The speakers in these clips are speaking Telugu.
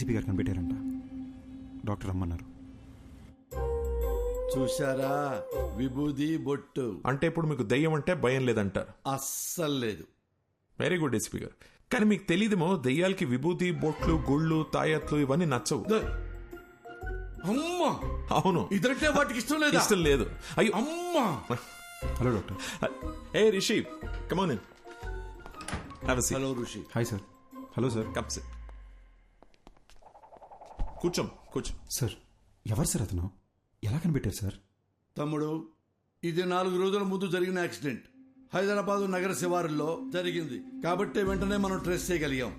డీసీపీ గారు కనిపెట్టారంట. డాక్టర్ రమ్మన్నారు. చూశారా, విభూది బొట్టు. అంటే ఇప్పుడు మీకు దెయ్యం అంటే భయం లేదంటారు? అస్సలు లేదు. వెరీ గుడ్ డీసీపీ గారు. కానీ మీకు తెలియదేమో, దెయ్యాలకి విభూతి బొట్లు గుళ్ళు తాయత్లు ఇవన్నీ నచ్చవు. అమ్మా, అవును, ఇదంటే వాటికి ఇష్టం లేదు. ఇష్టం లేదు. అయ్యో అమ్మా. Hello doctor. Hey Rishi, come on in. Have a seat. Hello Rishi. Hi sir. Hello sir. Come sit. కూర్చో. సార్, ఎవరు సార్ అతను? ఎలా కనిపెట్టారు సార్? తమ్ముడు, ఇది 4 రోజుల ముందు జరిగిన యాక్సిడెంట్. హైదరాబాదు నగర శివారుల్లో జరిగింది కాబట్టి వెంటనే మనం ట్రేస్ చేయగలిగాం.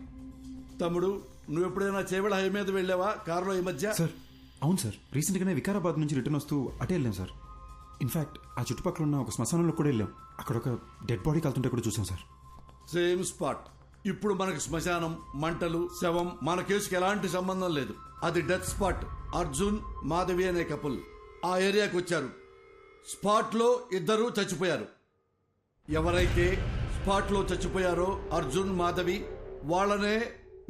తమ్ముడు, నువ్వు ఎప్పుడైనా చేవెళ్ళ హై మీద వెళ్ళావా కారులో ఈ మధ్య? సార్, అవును సార్. రీసెంట్గానే వికారాబాద్ నుంచి రిటర్న్ వస్తూ అటే వెళ్ళాం సార్. ఇన్ఫాక్ట్ ఆ చుట్టుపక్కల ఉన్న ఒక శ్మశానంలో కూడా వెళ్ళాం. అక్కడ ఒక డెడ్ బాడీ కలుతుంటే కూడా చూసాం సార్. Same spot. ఇప్పుడు మనకు శ్మశానం, మంటలు, శవం మన కేసుకి ఎలాంటి సంబంధం లేదు. అది డెత్ స్పాట్. అర్జున్, మాధవి అనే కపుల్ ఆ ఏరియాకి వచ్చారు. స్పాట్ లో 2 చచ్చిపోయారు. ఎవరైతే స్పాట్ లో చచ్చిపోయారో అర్జున్, మాధవి, వాళ్ళనే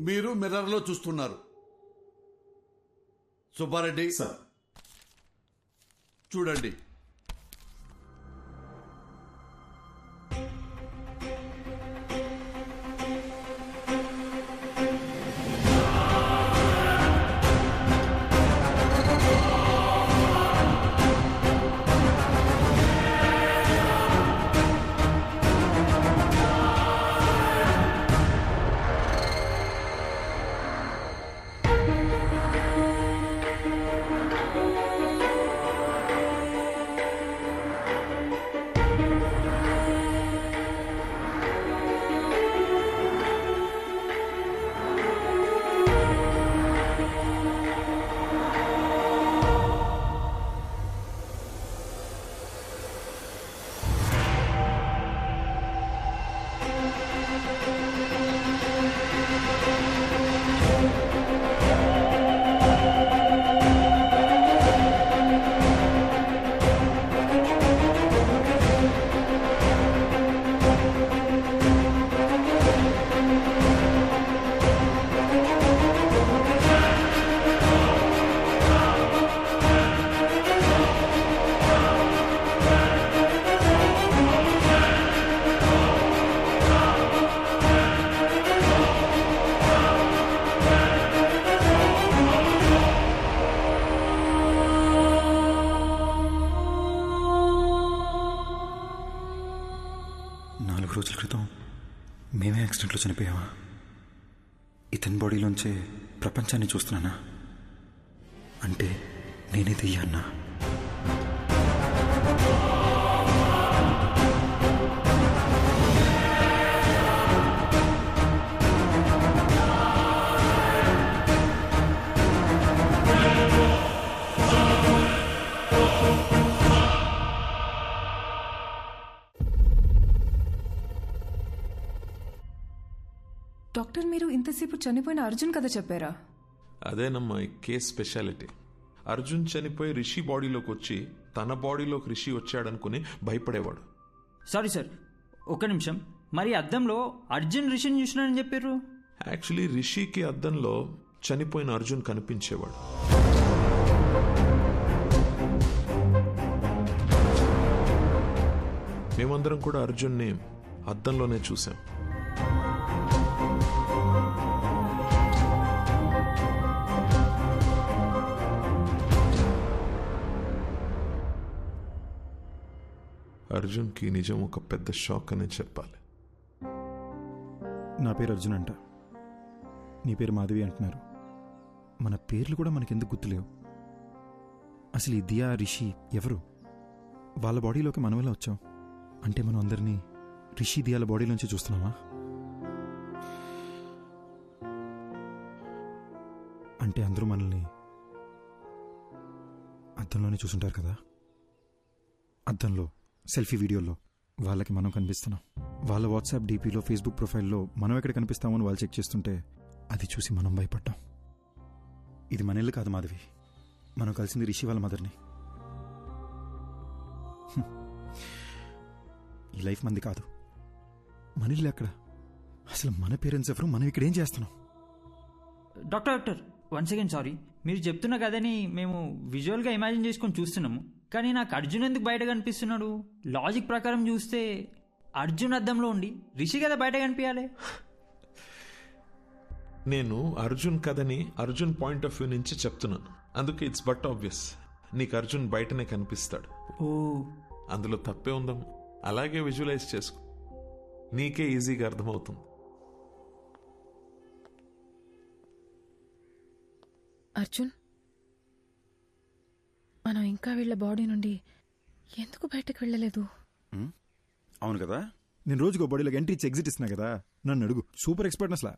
మీరు మిర్రర్ లో చూస్తున్నారు. సుబ్బారెడ్డి సార్, చూడండి. రోజుల క్రితం మేమే యాక్సిడెంట్లో చనిపోయావా? ఇతని బాడీలోంచే ప్రపంచాన్ని చూస్తున్నానా? అంటే నేనే దెయ్యాన్నా? డాక్టర్, మీరు ఇంతసేపు చనిపోయిన అర్జున్ కథ చెప్పారా? అదేనమ్మా ఈ కేస్ స్పెషాలిటీ. అర్జున్ చనిపోయి రిషి బాడీలోకి వచ్చి తన బాడీలోకి రిషి వచ్చాడనుకుని భయపడేవాడు. సారీ సార్, ఒక్క నిమిషం. మరి అద్దంలో అర్జున్ రిషిని చూసినానని చెప్పారు. యాక్చువల్లీ రిషికి అద్దంలో చనిపోయిన అర్జున్ కనిపించేవాడు. మేమందరం కూడా అర్జున్ని అద్దంలోనే చూసాం. అర్జున్కి నిజం ఒక పెద్ద షాక్ అనే చెప్పాలి. నా పేరు అర్జున్ అంట, నీ పేరు మాధవి అంటున్నారు. మన పేర్లు కూడా మనకెందుకు గుర్తులేవు? అసలు ఈ దియా, రిషి ఎవరు? వాళ్ళ బాడీలోకి మనం ఎలా వచ్చాం? అంటే మనం అందరినీ రిషి, దియాల బాడీలోంచి చూస్తున్నావా? అంటే అందరూ మనల్ని అద్దంలోనే చూసుంటారు కదా. అద్దంలో సెల్ఫీ వీడియోలో వాళ్ళకి మనం కనిపిస్తున్నాం. వాళ్ళ వాట్సాప్ డీపీలో, ఫేస్బుక్ ప్రొఫైల్లో మనం ఎక్కడ కనిపిస్తామని వాళ్ళు చెక్ చేస్తుంటే అది చూసి మనం భయపడ్డాం. ఇది మన ఇల్లు కాదు మాధవి, మనం కలిసింది రిషి వాళ్ళ మదర్ని. ఈ లైఫ్ మంది కాదు, మన ఇల్లు ఎక్కడ? అసలు మన పేరెంట్స్ ఎవరు? మనం ఇక్కడ ఏం చేస్తున్నాం? డాక్టర్ వన్ సెకండ్ సారీ, మీరు చెప్తున్న కథని మేము విజువల్గా ఇమాజిన్ చేసుకొని చూస్తున్నాము, కానీ నాకు అర్జున్ ఎందుకు బయట కనిపిస్తున్నాడు? లాజిక్ ప్రకారం చూస్తే అర్జున్ అద్దంలో ఉండి రిషి కదా బయట కనిపించాలి. నేను అర్జున్ కథని అర్జున్ పాయింట్ ఆఫ్ వ్యూ నుంచి చెప్తున్నాను, అందుకే ఇట్స్ బట్ ఆబ్వియస్ నీకు అర్జున్ బయటనే కనిపిస్తాడు. ఓ, అందులో తప్పే ఉందాం, అలాగే విజువలైజ్ చేసుకో, నీకే ఈజీగా అర్థమవుతుంది. అర్జున్, మనం ఇంకా వీళ్ళ బాడీ నుండి ఎందుకు బయటకు వెళ్ళలేదు? అవును కదా, నేను రోజుకో బాడీలోకి ఎంట్రీ ఇచ్చి ఎగ్జిట్ ఇస్తున్నా కదా, నన్ను అడుగు. సూపర్ ఎక్స్పర్ట్ అసలు.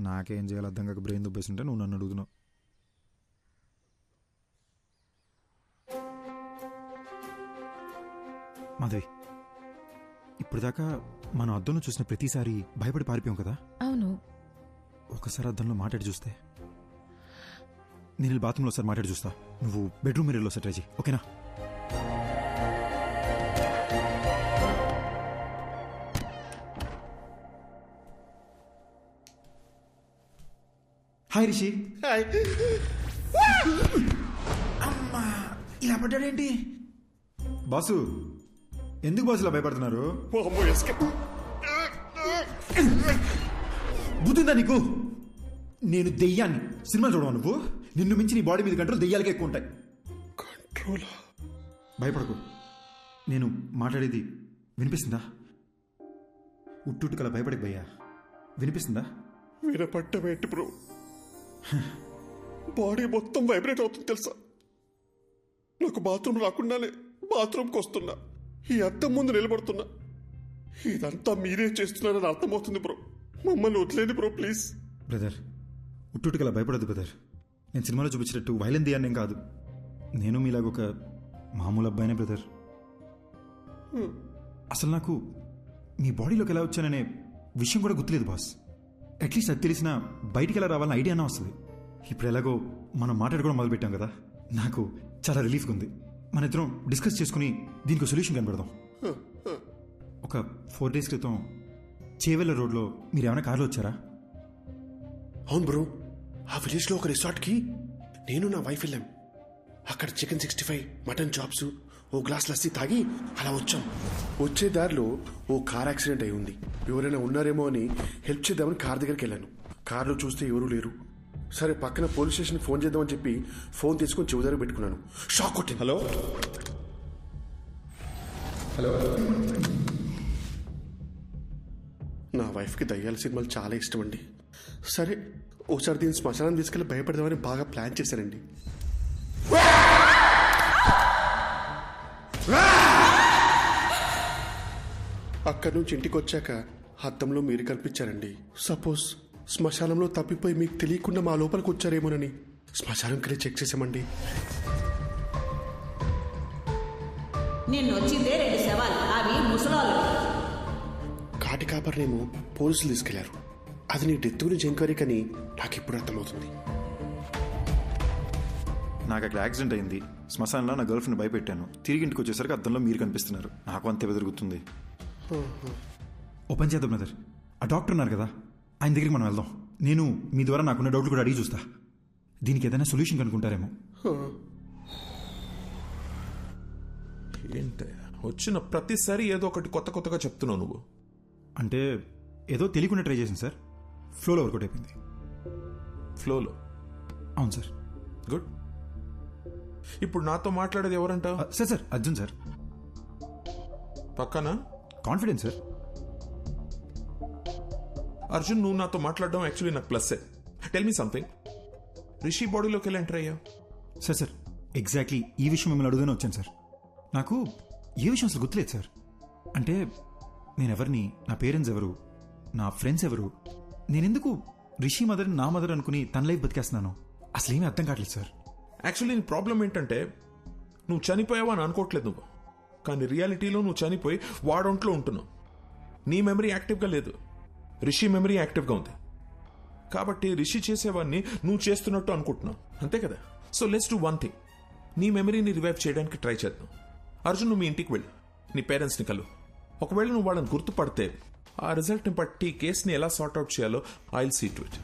నాకేం చేయాలి అర్థం కాక బ్రెయిన్ దుబ్బేస్తుంటే నువ్వు నన్ను అడుగుతున్నావు. మాధవి, ఇప్పుడు దాకా మనం అద్దంలో చూసిన ప్రతిసారి భయపడి పారిపోయాం కదా. అవును. ఒకసారి అద్దంలో మాట్లాడి చూస్తే. నేను బాత్రూంలో ఒకసారి మాట్లాడి చూస్తా, నువ్వు బెడ్రూమ్ మిర్రర్లో ఒకసారి ట్రై చేయి, ఓకేనా? హాయ్ రిషి. అమ్మా, ఇలా పడ్డాడేంటి? బాసు, ఎందుకు బాసు ఇలా భయపడుతున్నారు? బుద్ధిందా నీకు? నేను దెయ్యాన్ని. సినిమా చూడవా నువ్వు? నిన్ను మించి నీ బాడీ మీద కంట్రోల్ దెయ్యాలకే ఎక్కువ ఉంటాయి. కంట్రోల్? భయపడకు, నేను మాట్లాడేది వినిపిస్తుందా? ఉట్టుకలా భయపడి భయ్యా, వినిపిస్తుందా? వినపట్టమేంటి బ్రో, బాడీ మొత్తం వైబ్రేట్ అవుతుంది తెలుసా. నాకు బాత్రూమ్ రాకుండానే బాత్రూమ్కి వస్తున్నా, ఈ అద్దం ముందు నిలబడుతున్నా. ఇదంతా మీరే చేస్తున్నారని అర్థమవుతుంది బ్రో. మమ్మల్ని వదిలేండి బ్రో ప్లీజ్. బ్రదర్, ఉట్టుకలా భయపడద్దు బ్రదర్. నేను సినిమాలో చూపించినట్టు వైలెన్ దియాన్నేం కాదు. నేను మీలాగొక మామూలు అబ్బాయినే బ్రదర్. అసలు నాకు మీ బాడీలోకి ఎలా వచ్చాననే విషయం కూడా గుర్తులేదు బాస్. అట్లీస్ట్ అది తెలిసినా బయటికి ఎలా రావాలని ఐడియా అన్నా వస్తుంది. ఇప్పుడు ఎలాగో మనం మాట్లాడుకోవడం మొదలుపెట్టాం కదా, నాకు చాలా రిలీఫ్గా ఉంది. మన ఇద్దరం డిస్కస్ చేసుకుని దీనికి సొల్యూషన్ కనబడదాం. ఒక 4 days క్రితం చేవెళ్ళ రోడ్లో మీరు ఏమైనా కార్లో వచ్చారా? అవును బ్రో, ఆ విలేజ్లో ఒక రిసార్ట్కి నేను నా వైఫ్ వెళ్ళాం. అక్కడ చికెన్ 65, మటన్ చాప్స్, ఓ గ్లాస్ లస్సీ తాగి అలా వచ్చాం. వచ్చే దారిలో ఓ కార్ యాక్సిడెంట్ అయి ఉంది. ఎవరైనా ఉన్నారేమో అని హెల్ప్ చేద్దామని కార్ దగ్గరికి వెళ్ళాను. కార్లో చూస్తే ఎవరూ లేరు. సరే పక్కన పోలీస్ స్టేషన్కి ఫోన్ చేద్దామని చెప్పి ఫోన్ తీసుకొని చెవి దగ్గర పెట్టుకున్నాను. షాక్ కొట్టింది. Hello hello. నా వైఫ్కి దయ్యాల సినిమాలు చాలా ఇష్టం అండి. సరే ఒకసారి దీన్ని శ్మశానం తీసుకెళ్ళి భయపడదామని బాగా ప్లాన్ చేశానండి. అక్కడి నుంచి ఇంటికి వచ్చాక అద్దంలో మీరు కనిపించారండి. సపోజ్ శ్మశానంలో తప్పిపోయి మీకు తెలియకుండా మా లోపలికి వచ్చారేమోనని శ్మశానంకి చెక్ చేసామండి. నిన్నొచ్చిందే 2 శవాలు, అవి ముసలాలు. కాటి కాపర్నేమో పోలీసులు తీసుకెళ్లారు. అది నీ డెత్ గురించి ఎంక్వైరీ కానీ నాకు ఇప్పుడు అర్థమవుతుంది. నాకు అక్కడ యాక్సిడెంట్ అయింది. శ్మశానంలో నా గర్ల్ ఫ్రెండ్ భయపెట్టాను. తిరిగి ఇంటికి వచ్చేసరికి అద్దంలో మీరు కనిపిస్తున్నారు. నాకు అంతే బెదురుగుతుంది. ఓపెన్ చేద్దాం బ్రదర్. ఆ డాక్టర్ ఉన్నారు కదా, ఆయన దగ్గరికి మనం వెళ్దాం. నేను మీ ద్వారా నాకున్న డౌట్లు కూడా అడిగి చూస్తా. దీనికి ఏదైనా సొల్యూషన్ కనుక్కుంటారేమో. ఏంటి వచ్చిన ప్రతిసారి ఏదో ఒకటి కొత్త కొత్తగా చెప్తున్నావు నువ్వు. అంటే ఏదో తెలియకుండా ట్రై చేసింది సార్, ఫ్లోలో వర్కౌట్ అయిపోయింది. ఫ్లోలో? అవును సార్. గుడ్. ఇప్పుడు నాతో మాట్లాడేది ఎవరంటావు? Sir sir Arjun sir. పక్కన కాన్ఫిడెన్స్ సార్. అర్జున్, నువ్వు నాతో మాట్లాడడం యాక్చువల్లీ నాకు ప్లస్సే. టెల్ మీ సంథింగ్, రిషి బాడీలోకి ఎలా ఎంటర్ అయ్యావు? సార్ సార్ ఎగ్జాక్ట్లీ ఈ విషయం మిమ్మల్ని అడుగునే వచ్చాను సార్. నాకు ఏ విషయం అసలు గుర్తులేదు సార్. అంటే నేను ఎవరిని, నా పేరెంట్స్ ఎవరు, నా ఫ్రెండ్స్ ఎవరు, నేనెందుకు రిషి మదర్ నా మదర్ అనుకుని తన లైఫ్ బతికేస్తున్నాను, అసలు ఏమీ అర్థం కావట్లేదు సార్. యాక్చువల్లీ నీ ప్రాబ్లం ఏంటంటే నువ్వు చనిపోయావా అని అనుకోవట్లేదు నువ్వు, కానీ రియాలిటీలో నువ్వు చనిపోయి వాడొంట్లో ఉంటున్నావు. నీ మెమరీ యాక్టివ్గా లేదు, రిషి మెమరీ యాక్టివ్గా ఉంది. కాబట్టి రిషి చేసేవాడిని నువ్వు చేస్తున్నట్టు అనుకుంటున్నావు, అంతే కదా? So let's do one thing, నీ మెమరీని రివైవ్ చేయడానికి ట్రై చేద్దాం. అర్జున్, నువ్వు మీ ఇంటికి వెళ్ళు, నీ పేరెంట్స్ని కలు. ఒకవేళ నువ్వు వాళ్ళని గుర్తుపడితే ఆ రిజల్ట్ని బట్టి కేసుని ఎలా సార్ట్అవుట్ చేయాలో I will see to it.